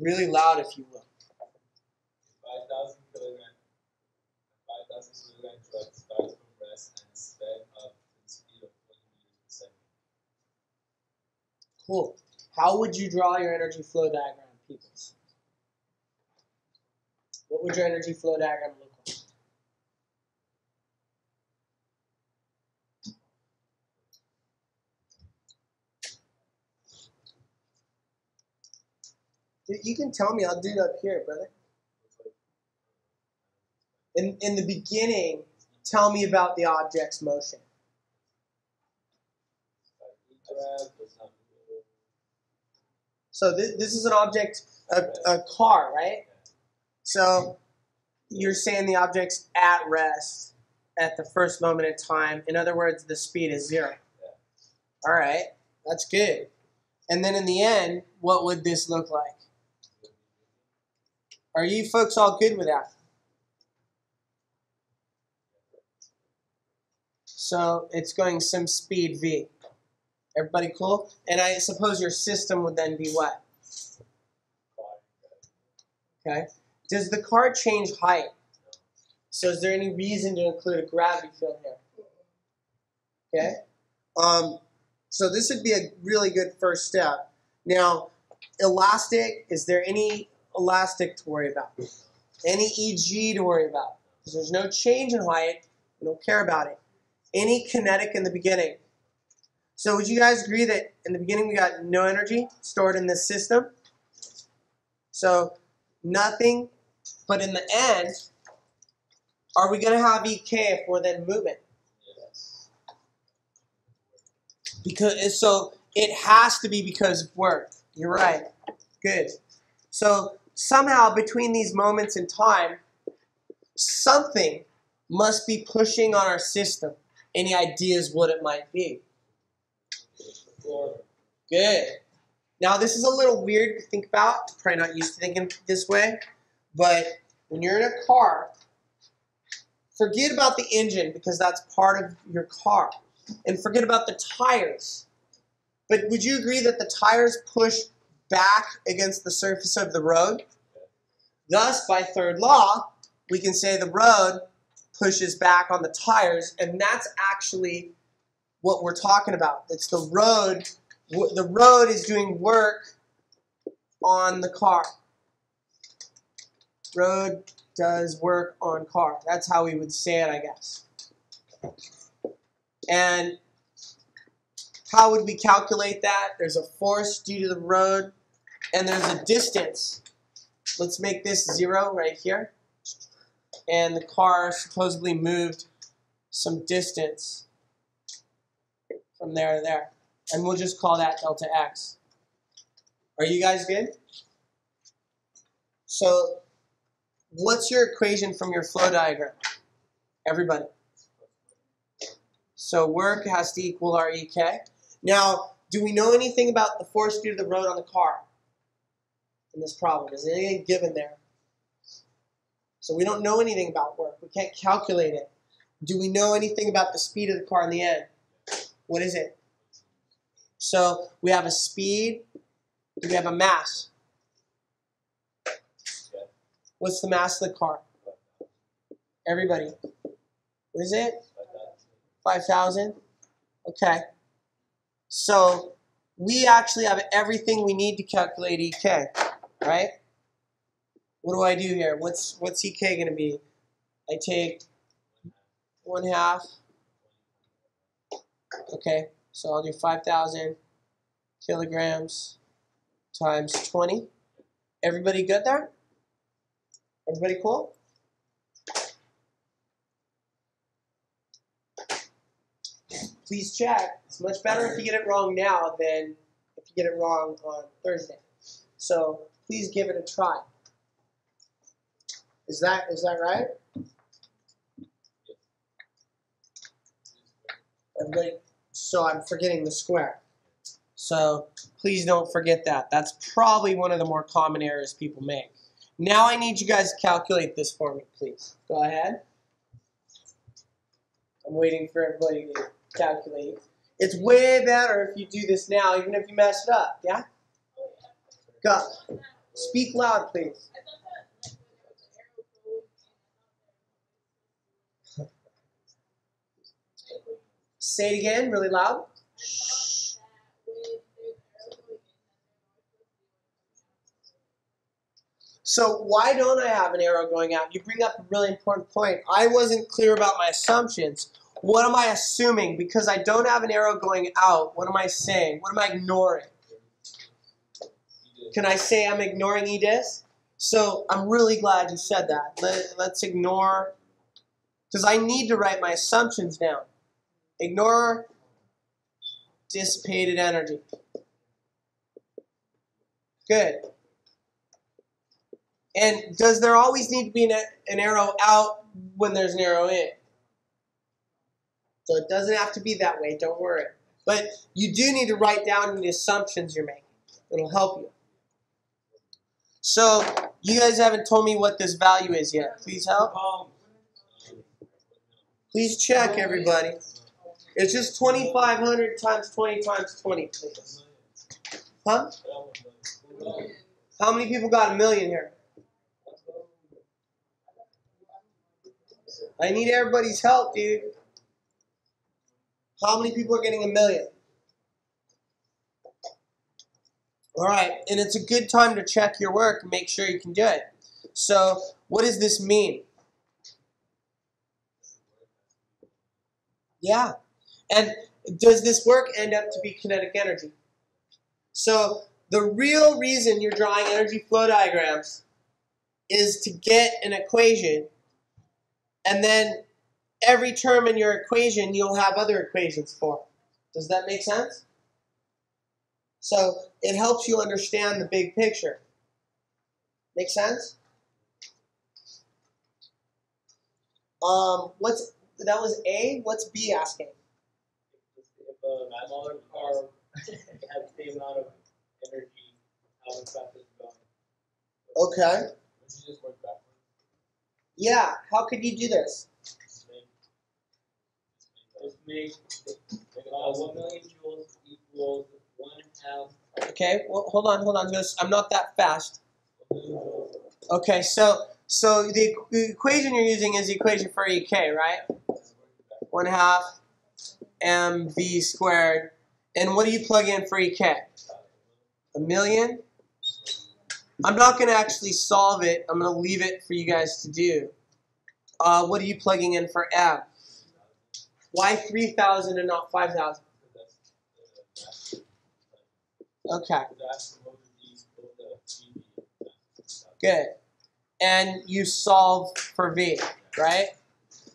Really loud if you will. 5,000 kilogram drug starts from rest and sped up to the speed of 20 meters per second. Cool. How would you draw your energy flow diagram, peoples? What would your energy flow diagram look like? You can tell me. I'll do it up here, brother. In the beginning, tell me about the object's motion. So this is an object, a car, right? So you're saying the object's at rest at the first moment in time. In other words, the speed is 0. All right, that's good. And then in the end, what would this look like? Are you folks all good with that? So it's going some speed v. Everybody cool? And I suppose your system would then be what? Okay. Does the car change height? So is there any reason to include a gravity field here? Okay. So this would be a really good first step. Now, elastic, is there any elastic to worry about? Any EG to worry about? Because there's no change in height. We don't care about it. Any kinetic in the beginning? So would you guys agree that in the beginning we got no energy stored in this system? So nothing, but in the end, are we going to have EK if we're then moving? Yes. So it has to be because of work. You're right. Good. So somehow between these moments in time, something must be pushing on our system. Any ideas what it might be? Good. Now this is a little weird to think about. Probably not used to thinking this way. But when you're in a car, forget about the engine because that's part of your car. And forget about the tires. But would you agree that the tires push back against the surface of the road? Thus, by third law, we can say the road pushes back on the tires, and that's actually what we're talking about. It's the road. The road is doing work on the car. Road does work on car. That's how we would say it, I guess. And how would we calculate that? There's a force due to the road, and there's a distance. Let's make this 0 right here. And the car supposedly moved some distance from there to there. And we'll just call that delta x. Are you guys good? So what's your equation from your flow diagram? Everybody. So work has to equal our EK. Now, do we know anything about the force due to the road on the car in this problem? Is there anything given there? So we don't know anything about work. We can't calculate it. Do we know anything about the speed of the car in the end? What is it? So we have a speed. Do we have a mass? What's the mass of the car? Everybody. What is it? 5,000? Okay. So we actually have everything we need to calculate EK, right? What do I do here? What's EK going to be? I take 1/2. Okay, so I'll do 5,000 kilograms times 20. Everybody good there? Everybody cool? Please check. It's much better if you get it wrong now than if you get it wrong on Thursday. So please give it a try. Is that right? Everybody, so I'm forgetting the square. So please don't forget that. That's probably one of the more common errors people make. Now I need you guys to calculate this for me, please. Go ahead. I'm waiting for everybody to calculate. It's way better if you do this now, even if you mess it up, yeah? Go. Speak loud, please. Say it again, really loud. So why don't I have an arrow going out? You bring up a really important point. I wasn't clear about my assumptions. What am I assuming? Because I don't have an arrow going out, what am I saying? What am I ignoring? Can I say I'm ignoring EDIS? So I'm really glad you said that. Let's ignore, because I need to write my assumptions down. Ignore dissipated energy. Good. And does there always need to be an arrow out when there's an arrow in? So it doesn't have to be that way, don't worry. But you do need to write down the assumptions you're making. It'll help you. So you guys haven't told me what this value is yet. Please help. Please check, everybody. It's just 2,500 times 20 times 20, please. Huh? How many people got a million here? I need everybody's help, dude. How many people are getting a million? All right, and it's a good time to check your work and make sure you can do it. So what does this mean? Yeah. And does this work end up to be kinetic energy? So the real reason you're drawing energy flow diagrams is to get an equation, and then every term in your equation you'll have other equations for. Does that make sense? So it helps you understand the big picture. Make sense? That was A? What's B asking? If a smaller car has the same amount of energy, how fast is it going? Okay. Would you just work backwards? Yeah. How could you do this? Just make 1 million joules equals 1/2. Okay. Well, hold on. I'm not that fast. Okay. So the equation you're using is the equation for EK, right? 1/2 mv squared. And what do you plug in for EK? A million? I'm not going to actually solve it. I'm going to leave it for you guys to do. What are you plugging in for M? Why 3,000 and not 5,000? Okay. Good. And you solve for V, right?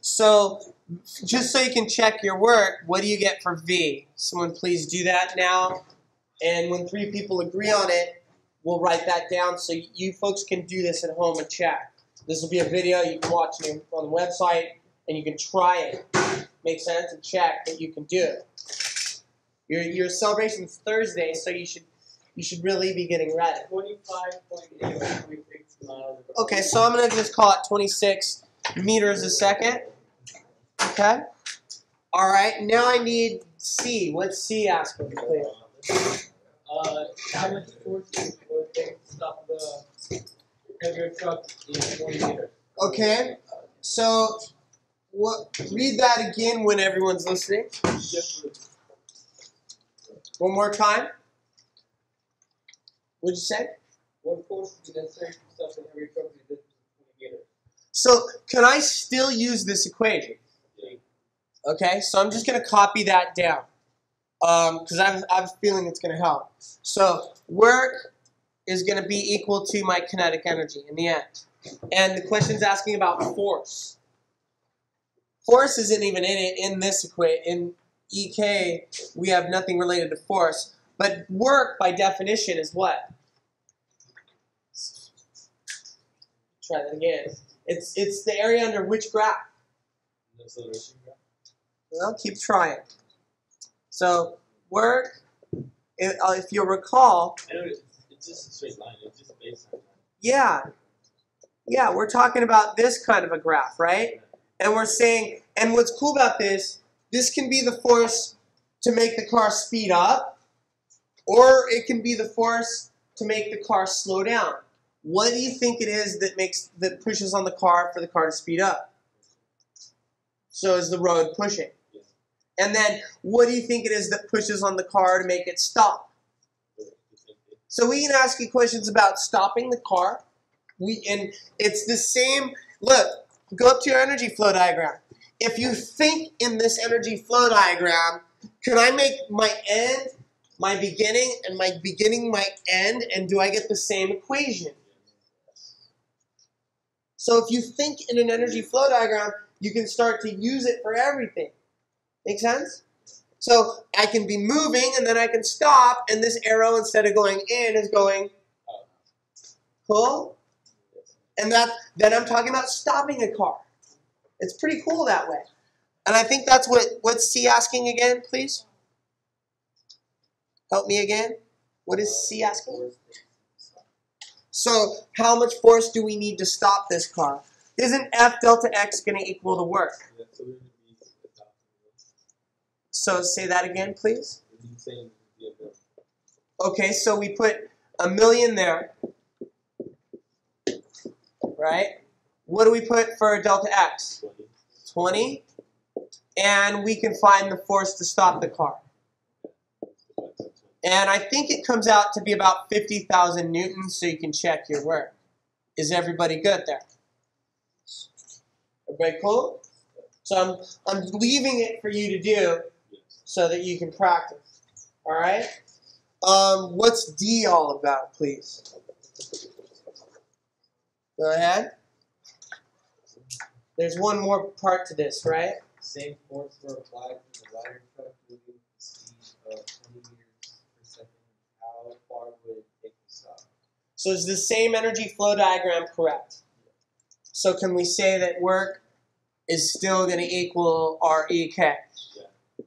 So just so you can check your work, what do you get for V? Someone please do that now. And when 3 people agree on it, we'll write that down so you folks can do this at home and check. This will be a video you can watch on the website, and you can try it. Make sense? And check that you can do it. Your celebration's Thursday, so you should really be getting ready. 25.8 miles. Okay, so I'm going to just call it 26 meters a second. Okay? All right, now I need C. What's C asking, please? How much force would take to stop the heavier truck in 20 meters? Okay, so read that again when everyone's listening. One more time. What'd you say? What force would be necessary to stop the heavier truck in 20 meters? So can I still use this equation? Okay, so I'm just going to copy that down because I have a feeling it's going to help. So work is going to be equal to my kinetic energy in the end. And the question's asking about force. Force isn't even in this equation. In EK, we have nothing related to force. But work, by definition, is what? Try that again. It's the area under which graph? Well, keep trying. So work, if you'll recall. I know it's just a straight line. It's just based on that. Yeah, we're talking about this kind of a graph, right? And we're saying, and what's cool about this can be the force to make the car speed up, or it can be the force to make the car slow down. what do you think it is that pushes on the car for the car to speed up? So is the road pushing. And then what do you think it is that pushes on the car to make it stop? So we can ask you questions about stopping the car. And it's the same. Look, go up to your energy flow diagram. If you think in this energy flow diagram, can I make my end my beginning and my beginning my end, and do I get the same equation? So if you think in an energy flow diagram, you can start to use it for everything. Make sense? So I can be moving and then I can stop, and this arrow, instead of going in, is going cool. And then I'm talking about stopping a car. It's pretty cool that way. And I think that's what's C asking again, please? Help me again. What is C asking? So how much force do we need to stop this car? Isn't F delta X going to equal the work? So say that again, please. Okay, so we put 1,000,000 there. Right? What do we put for delta X? 20. And we can find the force to stop the car. And I think it comes out to be about 50,000 newtons, so you can check your work. Is everybody good there? Everybody cool? So I'm leaving it for you to do so that you can practice. All right? What's D all about, please? Go ahead. There's one more part to this, right? Same force were applied to the ladder truck moving at the speed of 20 meters per second. How far would it take to stop? So is the same energy flow diagram correct? So can we say that work is still going to equal REK? Yeah.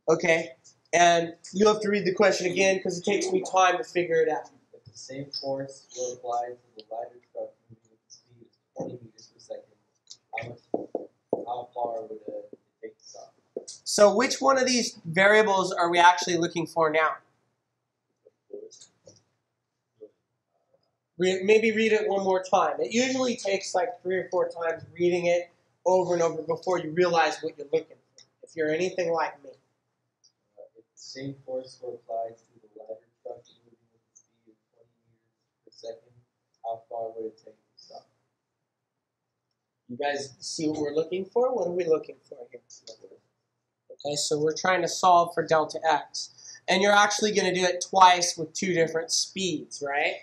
Okay. And you'll have to read the question again because it takes me time to figure it out. If the same force were applied to the ladder truck moving at the speed of 20 meters per second, how far would it take to stop? So which one of these variables are we actually looking for now? Maybe read it one more time. It usually takes like 3 or 4 times reading it over and over before you realize what you're looking for, if you're anything like me. If the same force were applied to the ladder truck moving at the speed of 20 meters per second, how far would it take to stop? You guys see what we're looking for? What are we looking for here? Okay, so we're trying to solve for delta X. And you're actually going to do it twice with 2 different speeds, right?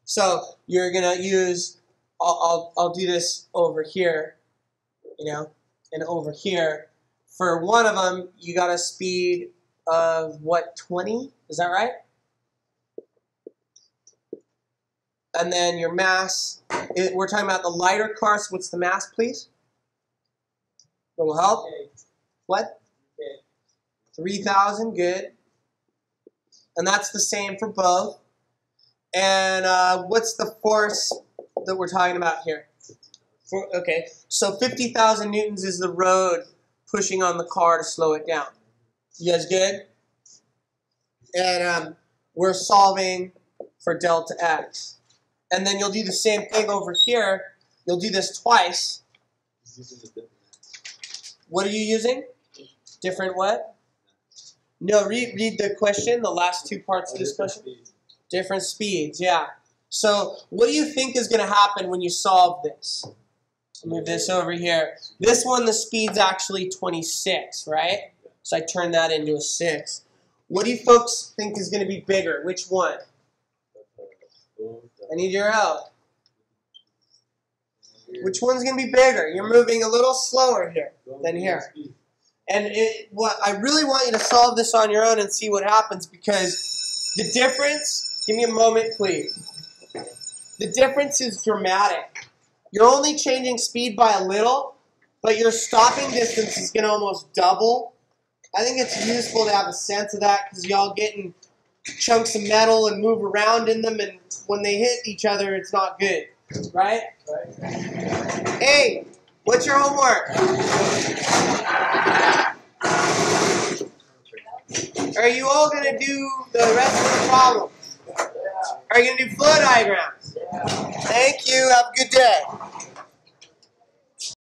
So you're going to use, I'll do this over here, you know, and over here. For one of them, you got a speed of, what, 20? Is that right? And then your mass, we're talking about the lighter car, so what's the mass, please? Little help? What? 3,000, good. And that's the same for both. And what's the force that we're talking about here? Okay, so 50,000 newtons is the road pushing on the car to slow it down. You guys good? And we're solving for delta X. And then you'll do the same thing over here. You'll do this twice. What are you using? Different what? No, read the question, the last 2 parts of this question. Different speeds, yeah. So what do you think is going to happen when you solve this? Move this over here. This one, the speed's actually 26, right? So I turn that into a 6. What do you folks think is going to be bigger? Which one? I need your help. Which one's going to be bigger? You're moving a little slower here than here. And what I really want you to solve this on your own and see what happens, because the difference, give me a moment please. The difference is dramatic. You're only changing speed by a little, but your stopping distance is going to almost double. I think it's useful to have a sense of that because y'all getting chunks of metal and move around in them, and when they hit each other, it's not good. Right? Hey, what's your homework? Are you all going to do the rest of the problems? Are you going to do flow diagrams? Thank you. Have a good day.